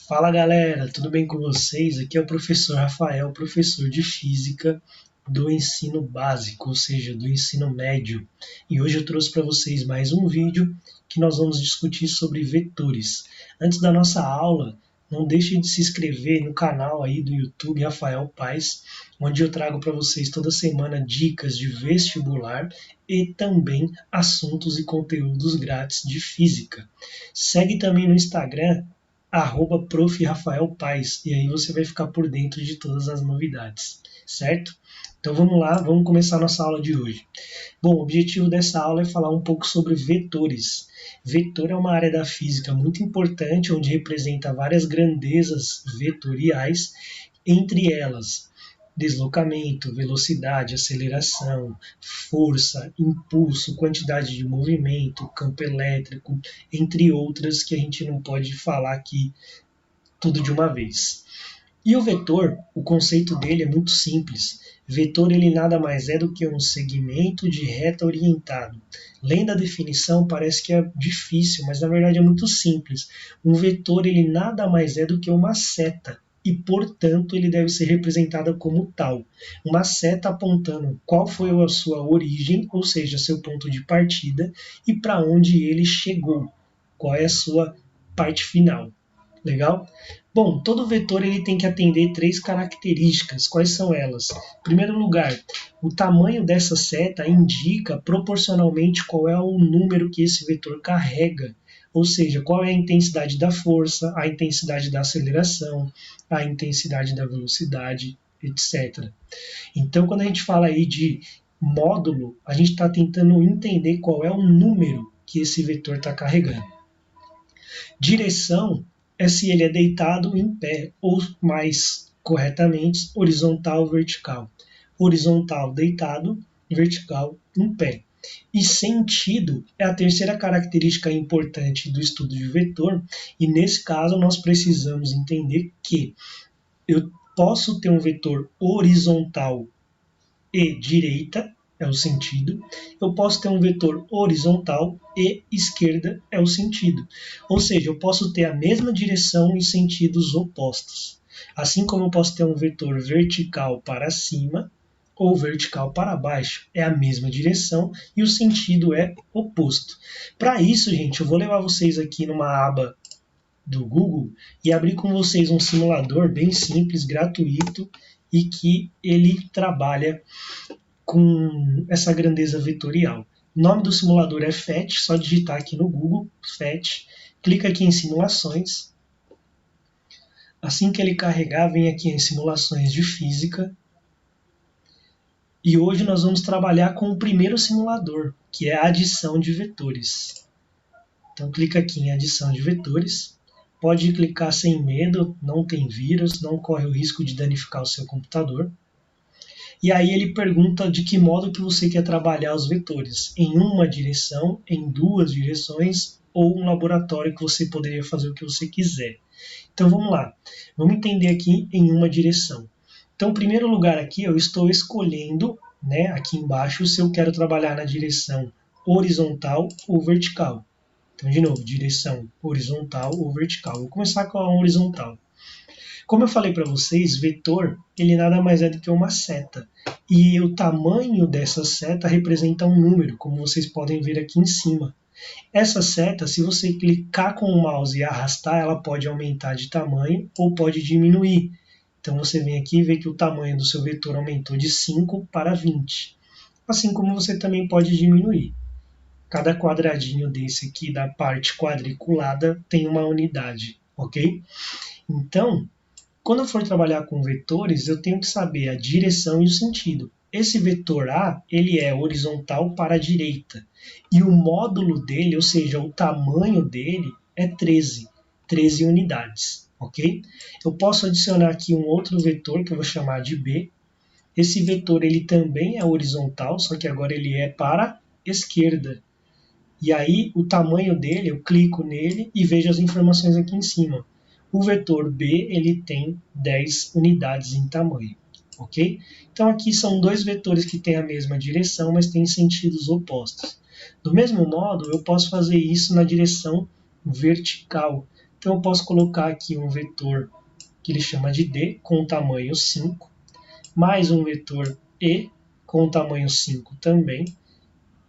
Fala galera, tudo bem com vocês? Aqui é o professor Rafael, professor de Física do ensino básico, ou seja, do ensino médio. E hoje eu trouxe para vocês mais um vídeo que nós vamos discutir sobre vetores. Antes da nossa aula, não deixe de se inscrever no canal aí do YouTube Rafael Paes, onde eu trago para vocês toda semana dicas de vestibular e também assuntos e conteúdos grátis de física. Segue também no Instagram @prof. Rafael Paes, e aí você vai ficar por dentro de todas as novidades, certo? Então vamos lá, vamos começar a nossa aula de hoje. Bom, o objetivo dessa aula é falar um pouco sobre vetores. Vetor é uma área da física muito importante, onde representa várias grandezas vetoriais, entre elas deslocamento, velocidade, aceleração, força, impulso, quantidade de movimento, campo elétrico, entre outras que a gente não pode falar aqui tudo de uma vez. E o vetor, o conceito dele é muito simples. Vetor ele nada mais é do que um segmento de reta orientado. Lendo a definição parece que é difícil, mas na verdade é muito simples. Um vetor ele nada mais é do que uma seta e, portanto, ele deve ser representado como tal. Uma seta apontando qual foi a sua origem, ou seja, seu ponto de partida, e para onde ele chegou, qual é a sua parte final. Legal? Bom, todo vetor ele tem que atender 3 características. Quais são elas? Em primeiro lugar, o tamanho dessa seta indica proporcionalmente qual é o número que esse vetor carrega. Ou seja, qual é a intensidade da força, a intensidade da aceleração, a intensidade da velocidade, etc. Então, quando a gente fala aí de módulo, a gente está tentando entender qual é o número que esse vetor está carregando. Direção é se ele é deitado em pé, ou mais corretamente, horizontal ou vertical. Horizontal deitado, vertical em pé. E sentido é a terceira característica importante do estudo de vetor, e nesse caso nós precisamos entender que eu posso ter um vetor horizontal e direita, é o sentido, eu posso ter um vetor horizontal e esquerda, é o sentido. Ou seja, eu posso ter a mesma direção em sentidos opostos. Assim como eu posso ter um vetor vertical para cima ou vertical para baixo, é a mesma direção e o sentido é oposto. Para isso, gente, eu vou levar vocês aqui numa aba do Google e abrir com vocês um simulador bem simples, gratuito, e que ele trabalha com essa grandeza vetorial. O nome do simulador é PhET, só digitar aqui no Google, PhET, clica aqui em simulações. Assim que ele carregar, vem aqui em simulações de física. E hoje nós vamos trabalhar com o primeiro simulador, que é a adição de vetores. Então clica aqui em adição de vetores. Pode clicar sem medo, não tem vírus, não corre o risco de danificar o seu computador. E aí ele pergunta de que modo que você quer trabalhar os vetores, em uma direção, em 2 direções, ou um laboratório que você poderia fazer o que você quiser. Então vamos lá, vamos entender aqui em uma direção. Então, em primeiro lugar aqui, eu estou escolhendo, aqui embaixo, se eu quero trabalhar na direção horizontal ou vertical. Então, de novo, direção horizontal ou vertical. Vou começar com a horizontal. Como eu falei para vocês, vetor ele nada mais é do que uma seta. E o tamanho dessa seta representa um número, como vocês podem ver aqui em cima. Essa seta, se você clicar com o mouse e arrastar, ela pode aumentar de tamanho ou pode diminuir. Então você vem aqui e vê que o tamanho do seu vetor aumentou de 5 para 20. Assim como você também pode diminuir. Cada quadradinho desse aqui da parte quadriculada tem uma unidade, ok? Então, quando eu for trabalhar com vetores, eu tenho que saber a direção e o sentido. Esse vetor A, ele é horizontal para a direita. E o módulo dele, ou seja, o tamanho dele, é 13 unidades. Ok? Eu posso adicionar aqui um outro vetor que eu vou chamar de B. Esse vetor ele também é horizontal, só que agora ele é para a esquerda. E aí o tamanho dele, eu clico nele e vejo as informações aqui em cima. O vetor B ele tem 10 unidades em tamanho, ok? Então aqui são 2 vetores que têm a mesma direção, mas têm sentidos opostos. Do mesmo modo, eu posso fazer isso na direção vertical. Então eu posso colocar aqui um vetor que ele chama de D com tamanho 5, mais um vetor E com tamanho 5 também.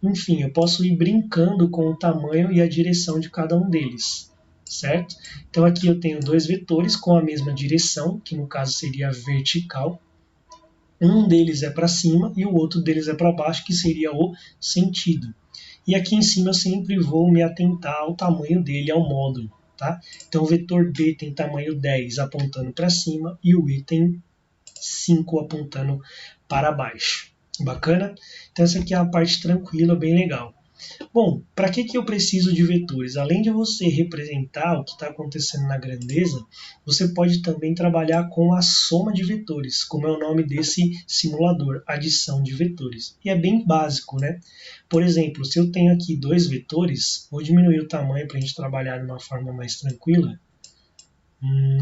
Enfim, eu posso ir brincando com o tamanho e a direção de cada um deles, certo? Então aqui eu tenho dois vetores com a mesma direção, que no caso seria vertical. Um deles é para cima e o outro deles é para baixo, que seria o sentido. E aqui em cima eu sempre vou me atentar ao tamanho dele, ao módulo. Tá? Então o vetor B tem tamanho 10 apontando para cima e o E tem 5 apontando para baixo. Bacana? Então essa aqui é a parte tranquila, bem legal. Bom, para que eu preciso de vetores? Além de você representar o que está acontecendo na grandeza, você pode também trabalhar com a soma de vetores, como é o nome desse simulador, adição de vetores. E é bem básico, né? Por exemplo, se eu tenho aqui dois vetores, vou diminuir o tamanho para a gente trabalhar de uma forma mais tranquila.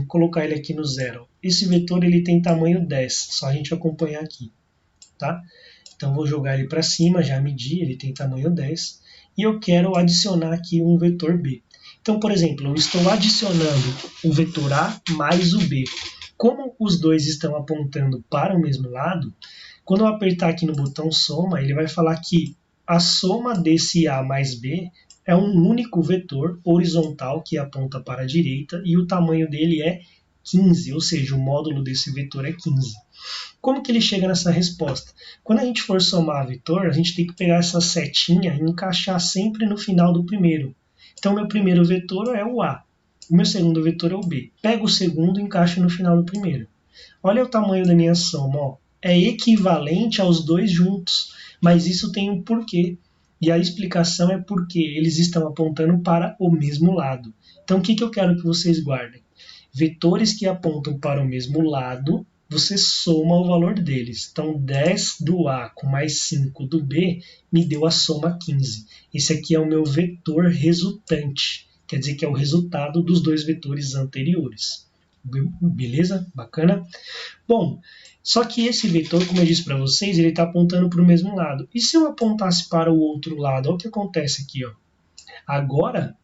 Colocar ele aqui no zero. Esse vetor ele tem tamanho 10, só a gente acompanhar aqui. Tá? Então vou jogar ele para cima, já medi, ele tem tamanho 10, e eu quero adicionar aqui um vetor B. Então, por exemplo, eu estou adicionando o vetor A mais o B. Como os dois estão apontando para o mesmo lado, quando eu apertar aqui no botão soma, ele vai falar que a soma desse A mais B é um único vetor horizontal que aponta para a direita e o tamanho dele é 15, ou seja, o módulo desse vetor é 15. Como que ele chega nessa resposta? Quando a gente for somar vetor, a gente tem que pegar essa setinha e encaixar sempre no final do primeiro. Então, meu primeiro vetor é o A. O meu segundo vetor é o B. Pego o segundo e encaixo no final do primeiro. Olha o tamanho da minha soma. Ó. É equivalente aos dois juntos, mas isso tem um porquê. E a explicação é porque eles estão apontando para o mesmo lado. Então, o que eu quero que vocês guardem? Vetores que apontam para o mesmo lado, você soma o valor deles. Então, 10 do A com mais 5 do B me deu a soma 15. Esse aqui é o meu vetor resultante. Quer dizer que é o resultado dos dois vetores anteriores. Beleza? Bacana? Bom, só que esse vetor, como eu disse para vocês, ele está apontando para o mesmo lado. E se eu apontasse para o outro lado? Olha o que acontece aqui. Ó. Agora,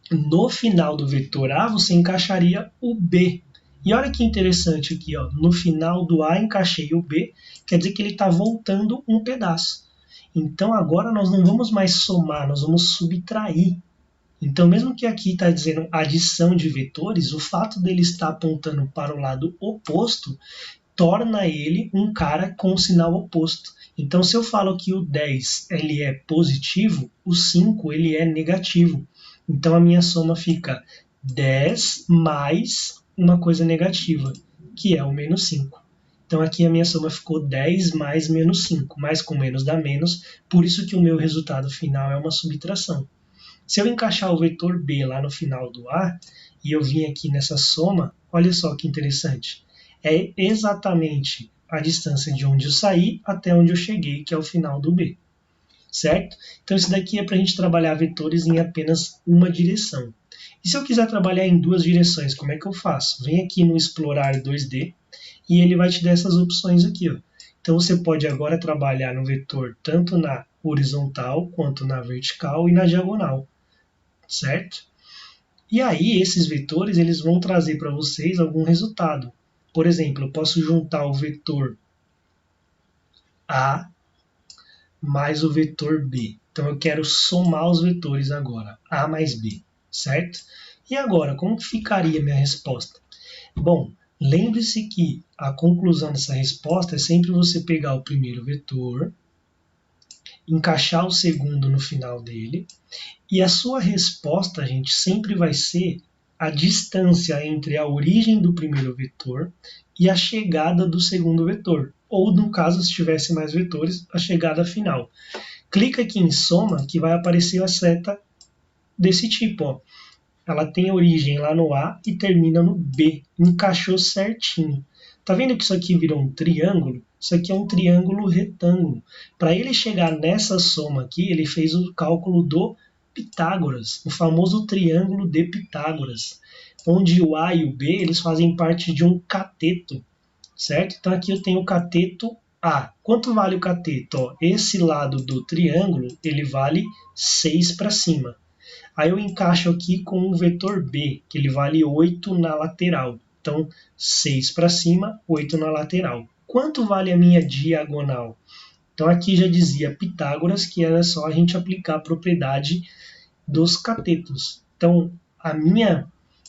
no final do vetor A, você encaixaria o B. E olha que interessante aqui, ó, no final do A encaixei o B, quer dizer que ele está voltando um pedaço. Então agora nós não vamos mais somar, nós vamos subtrair. Então mesmo que aqui está dizendo adição de vetores, o fato dele estar apontando para o lado oposto torna ele um cara com o sinal oposto. Então se eu falo que o 10 ele é positivo, o 5 ele é negativo. Então a minha soma fica 10 mais uma coisa negativa, que é o menos 5. Então aqui a minha soma ficou 10 mais menos 5, mais com menos dá menos, por isso que o meu resultado final é uma subtração. Se eu encaixar o vetor B lá no final do A, e eu vim aqui nessa soma, olha só que interessante. É exatamente a distância de onde eu saí até onde eu cheguei, que é o final do B. Certo? Então isso daqui é para a gente trabalhar vetores em apenas uma direção. E se eu quiser trabalhar em duas direções, como é que eu faço? Vem aqui no Explorar 2D e ele vai te dar essas opções aqui. Ó. Então você pode agora trabalhar no vetor tanto na horizontal quanto na vertical e na diagonal. Certo? E aí esses vetores eles vão trazer para vocês algum resultado. Por exemplo, eu posso juntar o vetor A mais o vetor B. Então eu quero somar os vetores agora, A mais B, certo? E agora, como que ficaria a minha resposta? Bom, lembre-se que a conclusão dessa resposta é sempre você pegar o primeiro vetor, encaixar o segundo no final dele, e a sua resposta, gente, sempre vai ser a distância entre a origem do primeiro vetor e a chegada do segundo vetor. Ou, no caso, se tivesse mais vetores, a chegada final. Clica aqui em soma que vai aparecer a seta desse tipo. Ó. Ela tem origem lá no A e termina no B. Encaixou certinho. Tá vendo que isso aqui virou um triângulo? Isso aqui é um triângulo retângulo. Para ele chegar nessa soma aqui, ele fez o cálculo do Pitágoras, o famoso triângulo de Pitágoras, onde o A e o B eles fazem parte de um cateto, certo? Então aqui eu tenho o cateto A. Quanto vale o cateto? Ó, esse lado do triângulo ele vale 6 para cima. Aí eu encaixo aqui com o vetor B, que ele vale 8 na lateral. Então, 6 para cima, 8 na lateral. Quanto vale a minha diagonal? Então aqui já dizia Pitágoras que era só a gente aplicar a propriedade dos catetos. Então, a minha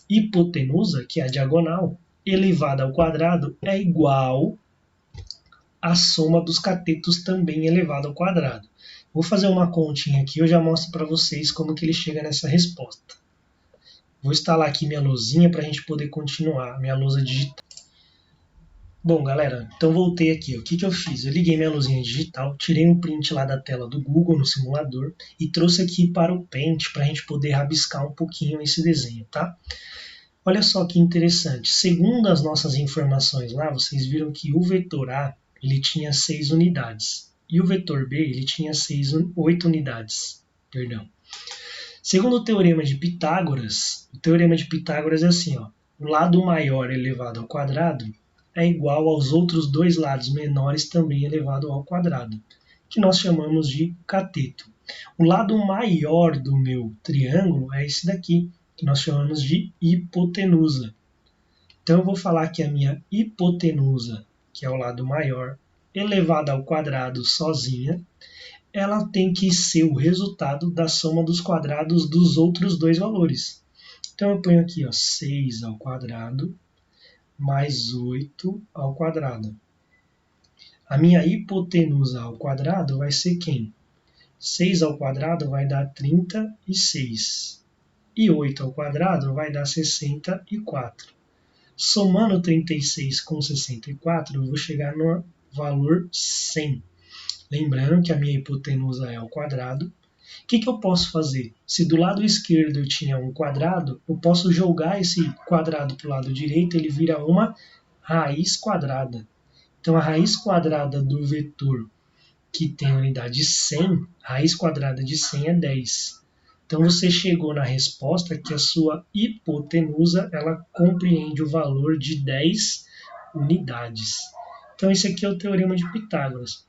hipotenusa, que é a diagonal, elevada ao quadrado, é igual à soma dos catetos também elevado ao quadrado. Vou fazer uma continha aqui, eu já mostro para vocês como que ele chega nessa resposta. Vou instalar aqui minha luzinha para a gente poder continuar, minha lousa digital. Bom, galera, então voltei aqui. O que eu fiz? Eu liguei minha luzinha digital, tirei um print lá da tela do Google no simulador e trouxe aqui para o Paint para a gente poder rabiscar um pouquinho esse desenho, tá? Olha só que interessante. Segundo as nossas informações lá, vocês viram que o vetor A ele tinha 6 unidades e o vetor B ele tinha 8 unidades. Perdão. Segundo o teorema de Pitágoras, o teorema de Pitágoras é assim, ó, o lado maior elevado ao quadrado é igual aos outros dois lados menores também elevado ao quadrado, que nós chamamos de cateto. O lado maior do meu triângulo é esse daqui, que nós chamamos de hipotenusa. Então eu vou falar que a minha hipotenusa, que é o lado maior, elevada ao quadrado sozinha, ela tem que ser o resultado da soma dos quadrados dos outros dois valores. Então eu ponho aqui, ó, 6 ao quadrado mais 8 ao quadrado. A minha hipotenusa ao quadrado vai ser quem? 6 ao quadrado vai dar 36. E 8 ao quadrado vai dar 64. Somando 36 com 64, eu vou chegar no valor 100. Lembrando que a minha hipotenusa é ao quadrado. O que eu posso fazer? Se do lado esquerdo eu tinha um quadrado, eu posso jogar esse quadrado para o lado direito, ele vira uma raiz quadrada. Então a raiz quadrada do vetor que tem a unidade 100, raiz quadrada de 100 é 10. Então você chegou na resposta que a sua hipotenusa ela compreende o valor de 10 unidades. Então esse aqui é o teorema de Pitágoras.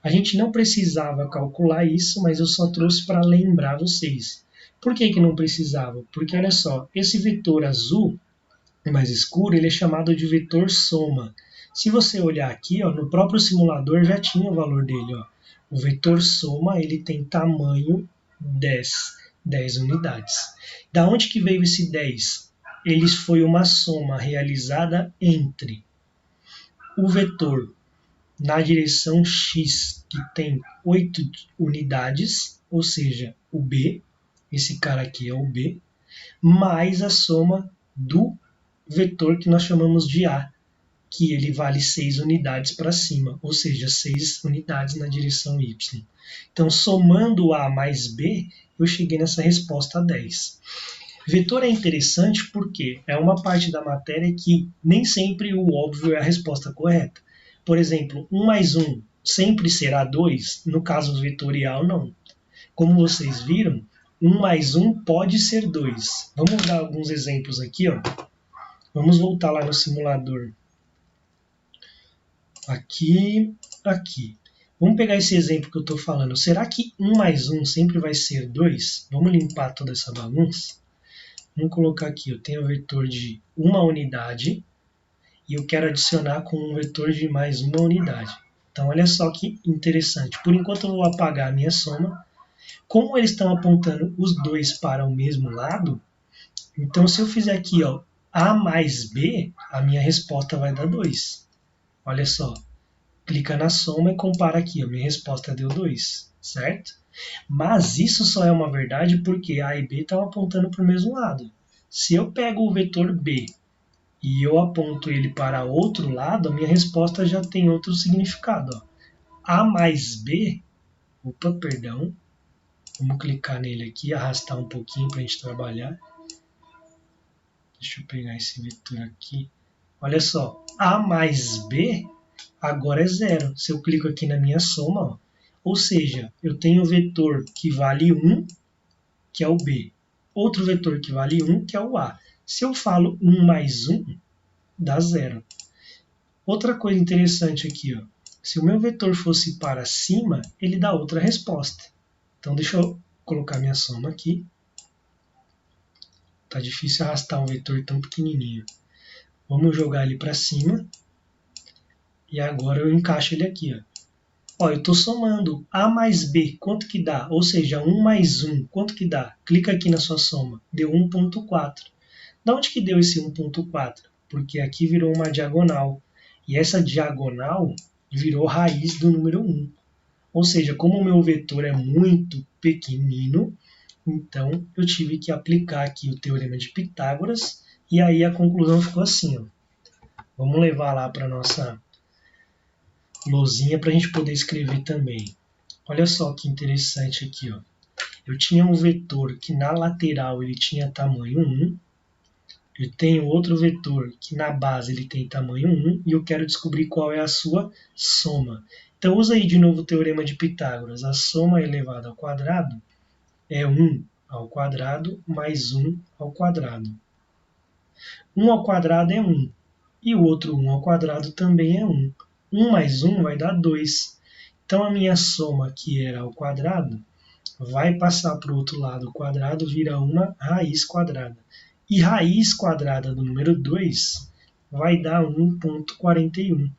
A gente não precisava calcular isso, mas eu só trouxe para lembrar vocês. Por que não precisava? Porque olha só, esse vetor azul, mais escuro, ele é chamado de vetor soma. Se você olhar aqui, ó, no próprio simulador já tinha o valor dele. Ó. O vetor soma ele tem tamanho 10 unidades. Da onde que veio esse 10? Ele foi uma soma realizada entre o vetor na direção x, que tem 8 unidades, ou seja, o B, esse cara aqui é o B, mais a soma do vetor que nós chamamos de A, que ele vale 6 unidades para cima, ou seja, 6 unidades na direção Y. Então, somando A mais B, eu cheguei nessa resposta 10. Vetor é interessante porque é uma parte da matéria que nem sempre o óbvio é a resposta correta. Por exemplo, 1 mais 1 sempre será 2, no caso vetorial não. Como vocês viram, 1 mais 1 pode ser 2. Vamos dar alguns exemplos aqui. Ó. Vamos voltar lá no simulador. Aqui. Vamos pegar esse exemplo que eu estou falando. Será que 1 mais 1 sempre vai ser 2? Vamos limpar toda essa bagunça? Vamos colocar aqui, eu tenho o vetor de uma unidade e eu quero adicionar com um vetor de mais uma unidade. Então, olha só que interessante. Por enquanto, eu vou apagar a minha soma. Como eles estão apontando os dois para o mesmo lado, então, se eu fizer aqui, ó, A mais B, a minha resposta vai dar 2. Olha só. Clica na soma e compara aqui. A minha resposta deu 2, certo? Mas isso só é uma verdade porque A e B estão apontando para o mesmo lado. Se eu pego o vetor B e eu aponto ele para outro lado, a minha resposta já tem outro significado. Ó. A mais B, vamos clicar nele aqui, arrastar um pouquinho para a gente trabalhar. Deixa eu pegar esse vetor aqui. Olha só, A mais B agora é 0. Se eu clico aqui na minha soma, ó, ou seja, eu tenho o vetor que vale 1, que é o B. Outro vetor que vale 1, que é o A. Se eu falo 1 mais 1, dá 0. Outra coisa interessante aqui, ó, se o meu vetor fosse para cima, ele dá outra resposta. Então, deixa eu colocar minha soma aqui. Tá difícil arrastar um vetor tão pequenininho. Vamos jogar ele para cima. E agora eu encaixo ele aqui, ó. Ó, eu estou somando A mais B, quanto que dá? Ou seja, 1 mais 1, quanto que dá? Clica aqui na sua soma, deu 1,4. Da onde que deu esse 1,4? Porque aqui virou uma diagonal. E essa diagonal virou raiz do número 1. Ou seja, como o meu vetor é muito pequenino, então eu tive que aplicar aqui o teorema de Pitágoras, e aí a conclusão ficou assim, ó. Vamos levar lá para a nossa lousinha para a gente poder escrever também. Olha só que interessante aqui, ó. Eu tinha um vetor que na lateral ele tinha tamanho 1, eu tenho outro vetor que na base ele tem tamanho 1, e eu quero descobrir qual é a sua soma. Então usa aí de novo o teorema de Pitágoras. A soma elevada ao quadrado é 1 ao quadrado mais 1 ao quadrado. 1 ao quadrado é 1, e o outro 1 ao quadrado também é 1. 1 mais 1 vai dar 2. Então a minha soma, que era ao quadrado, vai passar para o outro lado. O quadrado vira uma raiz quadrada. E raiz quadrada do número 2 vai dar 1,41.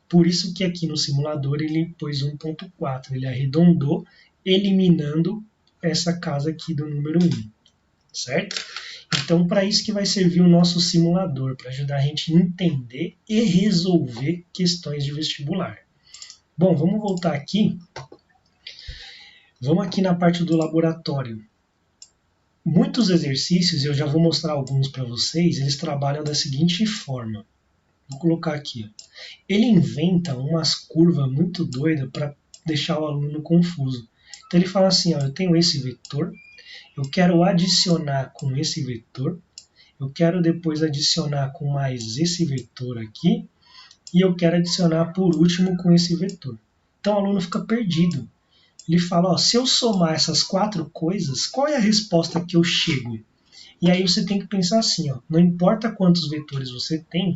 Por isso que aqui no simulador ele pôs 1,4. Ele arredondou, eliminando essa casa aqui do número 1. Certo? Então, para isso que vai servir o nosso simulador, para ajudar a gente a entender e resolver questões de vestibular. Bom, vamos voltar aqui. Vamos aqui na parte do laboratório. Muitos exercícios, eu já vou mostrar alguns para vocês, eles trabalham da seguinte forma. Vou colocar aqui. Ele inventa umas curvas muito doidas para deixar o aluno confuso. Então ele fala assim, ó, eu tenho esse vetor, eu quero adicionar com esse vetor, eu quero depois adicionar com mais esse vetor aqui, e eu quero adicionar por último com esse vetor. Então o aluno fica perdido. Ele fala, ó, se eu somar essas 4 coisas, qual é a resposta que eu chego? E aí você tem que pensar assim, ó, não importa quantos vetores você tem,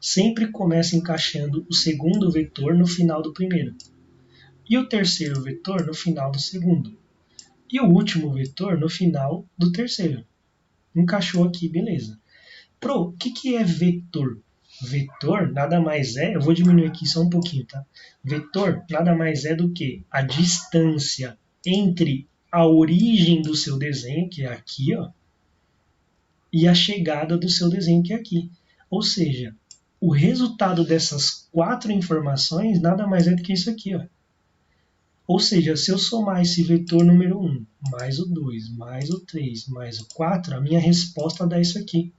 sempre começa encaixando o segundo vetor no final do primeiro. E o terceiro vetor no final do segundo. E o último vetor no final do terceiro. Encaixou aqui, beleza. O que é vetor? Vetor nada mais é, eu vou diminuir aqui só um pouquinho, tá? Vetor nada mais é do que a distância entre a origem do seu desenho, que é aqui, ó, e a chegada do seu desenho, que é aqui. Ou seja, o resultado dessas 4 informações nada mais é do que isso aqui, ó. Ou seja, se eu somar esse vetor número 1, mais o 2, mais o 3, mais o 4, a minha resposta dá isso aqui.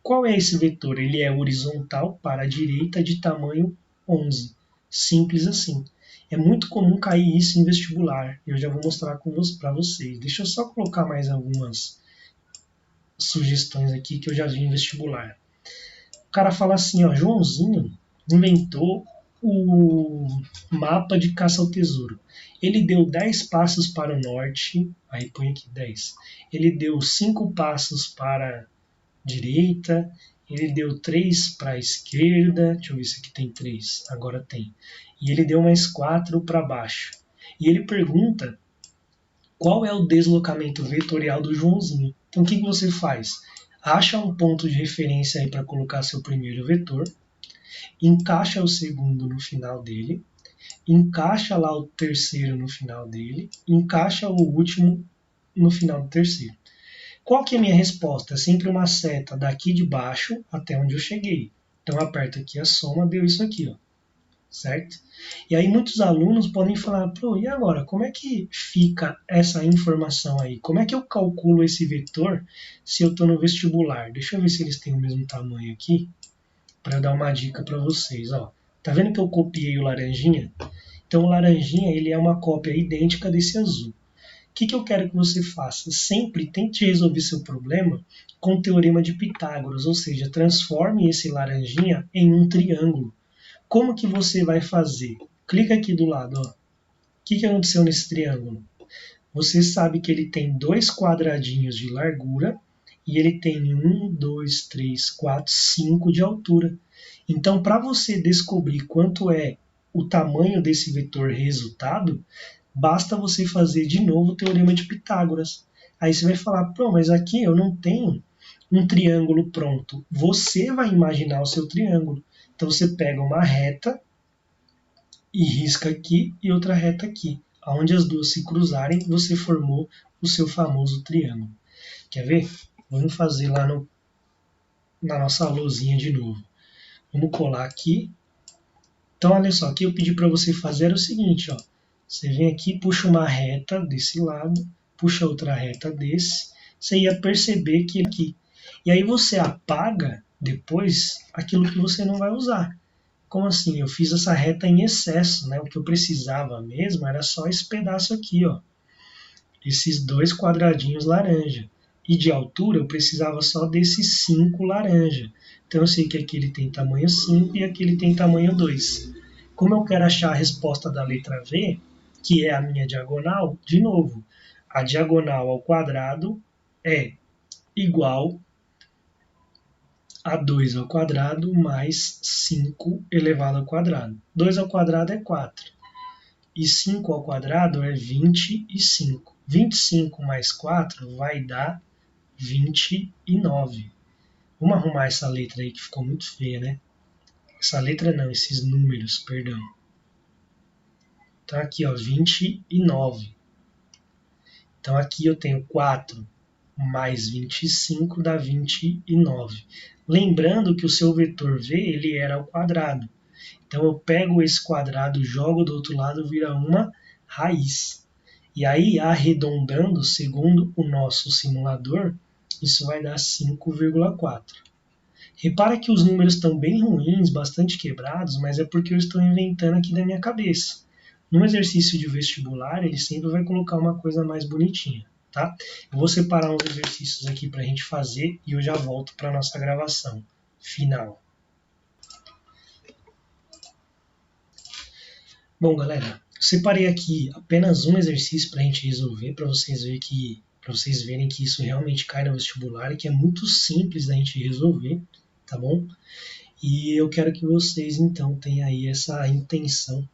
Qual é esse vetor? Ele é horizontal para a direita de tamanho 11. Simples assim. É muito comum cair isso em vestibular. Eu já vou mostrar para vocês. Deixa eu só colocar mais algumas sugestões aqui que eu já vi em vestibular. O cara fala assim, ó, Joãozinho inventou o mapa de caça ao tesouro. Ele deu 10 passos para o norte, aí põe aqui 10. Ele deu 5 passos para a direita, ele deu 3 para a esquerda, deixa eu ver se aqui tem 3, agora tem. E ele deu mais 4 para baixo. E ele pergunta qual é o deslocamento vetorial do Joãozinho. Então o que você faz? Acha um ponto de referência aí para colocar seu primeiro vetor, encaixa o segundo no final dele, encaixa lá o terceiro no final dele, encaixa o último no final do terceiro. Qual que é a minha resposta? É sempre uma seta daqui de baixo até onde eu cheguei. Então eu aperto aqui a soma, deu isso aqui, ó. Certo? E aí muitos alunos podem falar, pô, e agora, como é que fica essa informação aí? Como é que eu calculo esse vetor se eu estou no vestibular? Deixa eu ver se eles têm o mesmo tamanho aqui, para dar uma dica para vocês. Ó. Tá vendo que eu copiei o laranjinha? Então o laranjinha ele é uma cópia idêntica desse azul. O que eu quero que você faça? Sempre tente resolver seu problema com o teorema de Pitágoras, ou seja, transforme esse laranjinha em um triângulo. Como que você vai fazer? Clica aqui do lado. Ó. O que aconteceu nesse triângulo? Você sabe que ele tem 2 quadradinhos de largura e ele tem 1, 2, 3, 4, 5 de altura. Então, para você descobrir quanto é o tamanho desse vetor resultado, basta você fazer de novo o teorema de Pitágoras. Aí você vai falar, pô, mas aqui eu não tenho um triângulo pronto, você vai imaginar o seu triângulo. Então você pega uma reta e risca aqui e outra reta aqui. Onde as duas se cruzarem, você formou o seu famoso triângulo. Quer ver? Vamos fazer lá na nossa lousinha de novo. Vamos colar aqui. Então, olha só, aqui eu pedi para você fazer o seguinte, ó. Você vem aqui, puxa uma reta desse lado, puxa outra reta desse, você ia perceber que aqui. E aí você apaga depois aquilo que você não vai usar. Como assim? Eu fiz essa reta em excesso, né? O que eu precisava mesmo era só esse pedaço aqui, ó. Esses 2 quadradinhos laranja. E de altura eu precisava só desses 5 laranja. Então eu sei que aqui ele tem tamanho 5 e aqui ele tem tamanho 2. Como eu quero achar a resposta da letra V, que é a minha diagonal, de novo, a diagonal ao quadrado é igual a 2 ao quadrado mais 5 elevado ao quadrado. 2 ao quadrado é 4. E 5 ao quadrado é 25. 25 mais 4 vai dar 29. Vamos arrumar essa letra aí que ficou muito feia, né? Essa letra não, esses números, perdão. Então aqui, ó, 29. Então aqui eu tenho 4 mais 25 dá 29. Lembrando que o seu vetor V ele era ao quadrado. Então eu pego esse quadrado, jogo do outro lado, vira uma raiz. E aí, arredondando, segundo o nosso simulador, isso vai dar 5,4. Repara que os números estão bem ruins, bastante quebrados, mas é porque eu estou inventando aqui da minha cabeça. No exercício de vestibular, ele sempre vai colocar uma coisa mais bonitinha, tá? Eu vou separar uns exercícios aqui para a gente fazer e eu já volto para a nossa gravação final. Bom, galera, eu separei aqui apenas um exercício para a gente resolver, para vocês verem que isso realmente cai no vestibular e que é muito simples da gente resolver, tá bom? E eu quero que vocês, então, tenham aí essa intenção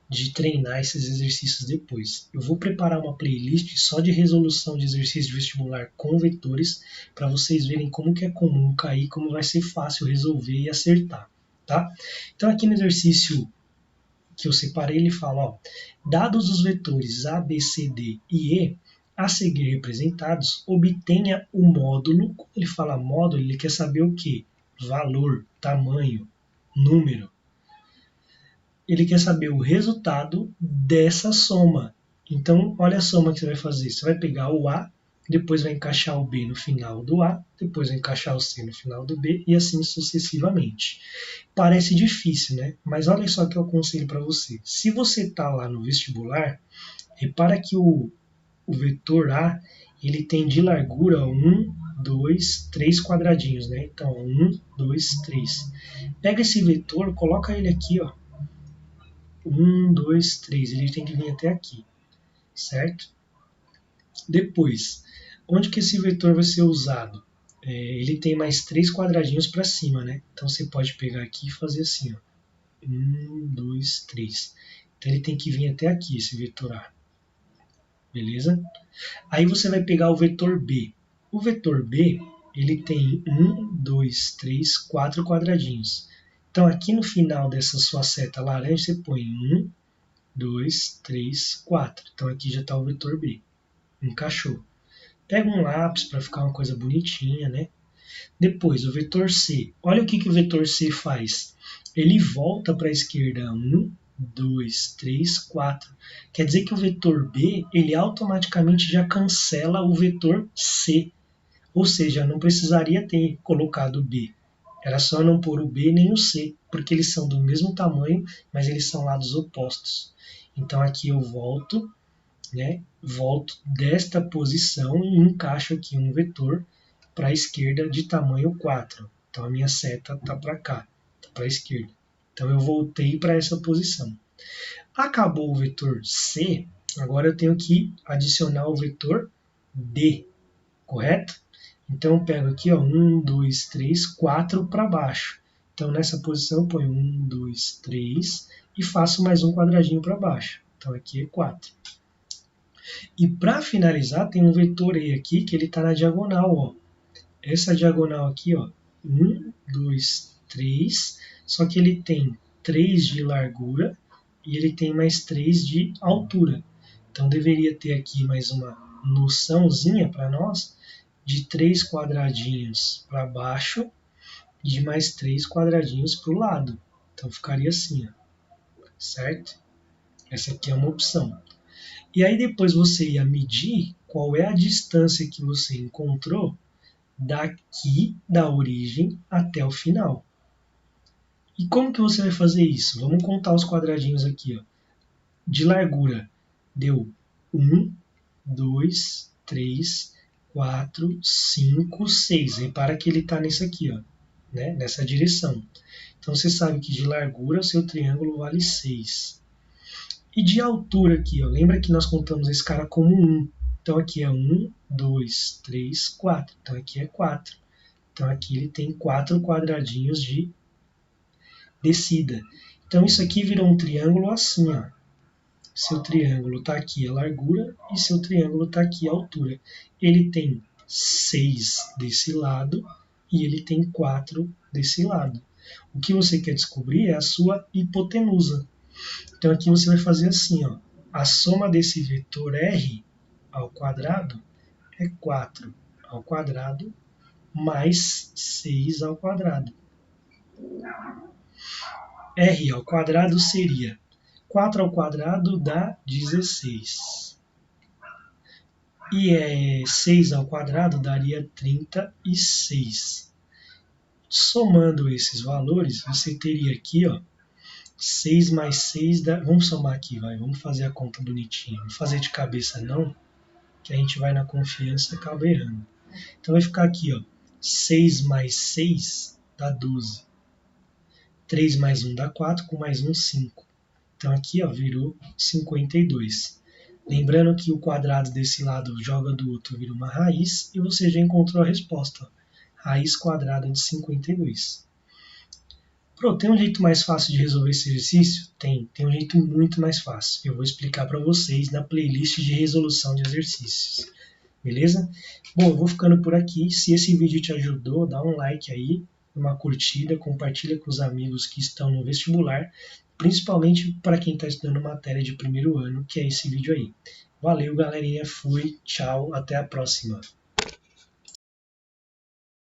de treinar esses exercícios depois. Eu vou preparar uma playlist só de resolução de exercícios de vestibular com vetores, para vocês verem como que é comum cair, como vai ser fácil resolver e acertar, tá? Então, aqui no exercício que eu separei, ele fala, ó, dados os vetores A, B, C, D e E, a seguir representados, obtenha o módulo. Quando ele fala módulo, ele quer saber o quê? Valor, tamanho, número. Ele quer saber o resultado dessa soma. Então, olha a soma que você vai fazer. Você vai pegar o A, depois vai encaixar o B no final do A, depois vai encaixar o C no final do B, e assim sucessivamente. Parece difícil, né? Mas olha só que eu aconselho para você. Se você está lá no vestibular, repara que o vetor A, ele tem de largura 1, 2, 3 quadradinhos, né? Então, 1, 2, 3. Pega esse vetor, coloca ele aqui, ó. 1, 2, 3. Ele tem que vir até aqui, certo? Depois, onde que esse vetor vai ser usado? Ele tem mais 3 quadradinhos para cima, né? Então, você pode pegar aqui e fazer assim, ó. 1, 2, 3. Então, ele tem que vir até aqui, esse vetor A. Beleza? Aí você vai pegar o vetor B. O vetor B, ele tem 1, 2, 3, 4 quadradinhos. Então, aqui no final dessa sua seta laranja, você põe 1, 2, 3, 4. Então, aqui já está o vetor B. Encaixou. Pega um lápis para ficar uma coisa bonitinha, né? Depois, o vetor C. Olha o que o vetor C faz. Ele volta para a esquerda 1, 2, 3, 4. Quer dizer que o vetor B, ele automaticamente já cancela o vetor C. Ou seja, não precisaria ter colocado B. Era só não pôr o B nem o C, porque eles são do mesmo tamanho, mas eles são lados opostos. Então aqui eu volto, né? Volto desta posição e encaixo aqui um vetor para a esquerda de tamanho 4. Então a minha seta está para cá, está para a esquerda. Então eu voltei para essa posição. Acabou o vetor C, agora eu tenho que adicionar o vetor D, correto? Então eu pego aqui, ó, 1, 2, 3, 4 para baixo. Então nessa posição eu ponho 1, 2, 3 e faço mais um quadradinho para baixo. Então aqui é 4. E para finalizar tem um vetor E aqui que ele está na diagonal, ó. essa diagonal aqui, ó, 1, 2, 3, só que ele tem 3 de largura e ele tem mais 3 de altura. Então deveria ter aqui mais uma noçãozinha para nós de 3 quadradinhos para baixo e de mais 3 quadradinhos para o lado. Então ficaria assim, ó, certo? Essa aqui é uma opção. E aí depois você ia medir qual é a distância que você encontrou daqui da origem até o final. E como que você vai fazer isso? Vamos contar os quadradinhos aqui. Ó. De largura deu 1, 2, 3, 4, 5, 6. Repara que ele está nesse aqui, ó, né? Nessa direção. Então você sabe que de largura o seu triângulo vale 6. E de altura aqui, ó, lembra que nós contamos esse cara como 1. Então aqui é 1, 2, 3, 4. Então aqui é 4. Então aqui ele tem 4 quadradinhos de descida. Então isso aqui virou um triângulo assim, ó. Seu triângulo está aqui a largura e seu triângulo está aqui a altura. Ele tem 6 desse lado e ele tem 4 desse lado. O que você quer descobrir é a sua hipotenusa. Então aqui você vai fazer assim, ó. A soma desse vetor r ao quadrado é 4 ao quadrado mais 6 ao quadrado. R ao quadrado seria 4 ao quadrado dá 16. E 6 ao quadrado daria 36. Somando esses valores, você teria aqui, ó, 6 mais 6 dá... Vamos somar aqui, vai. Vamos fazer a conta bonitinha. Não fazer de cabeça não, que a gente vai na confiança e acaba errando. Então vai ficar aqui, ó, 6 mais 6 dá 12. 3 mais 1 dá 4, com mais 1, 5. Então aqui, ó, virou 52. Lembrando que o quadrado desse lado joga do outro, vira uma raiz, e você já encontrou a resposta. Raiz quadrada de 52. Pronto, tem um jeito mais fácil de resolver esse exercício? Tem um jeito muito mais fácil. Eu vou explicar para vocês na playlist de resolução de exercícios. Beleza? Bom, eu vou ficando por aqui. Se esse vídeo te ajudou, dá um like aí, uma curtida, compartilha com os amigos que estão no vestibular, principalmente para quem está estudando matéria de primeiro ano, que é esse vídeo aí. Valeu, galerinha. Fui. Tchau. Até a próxima.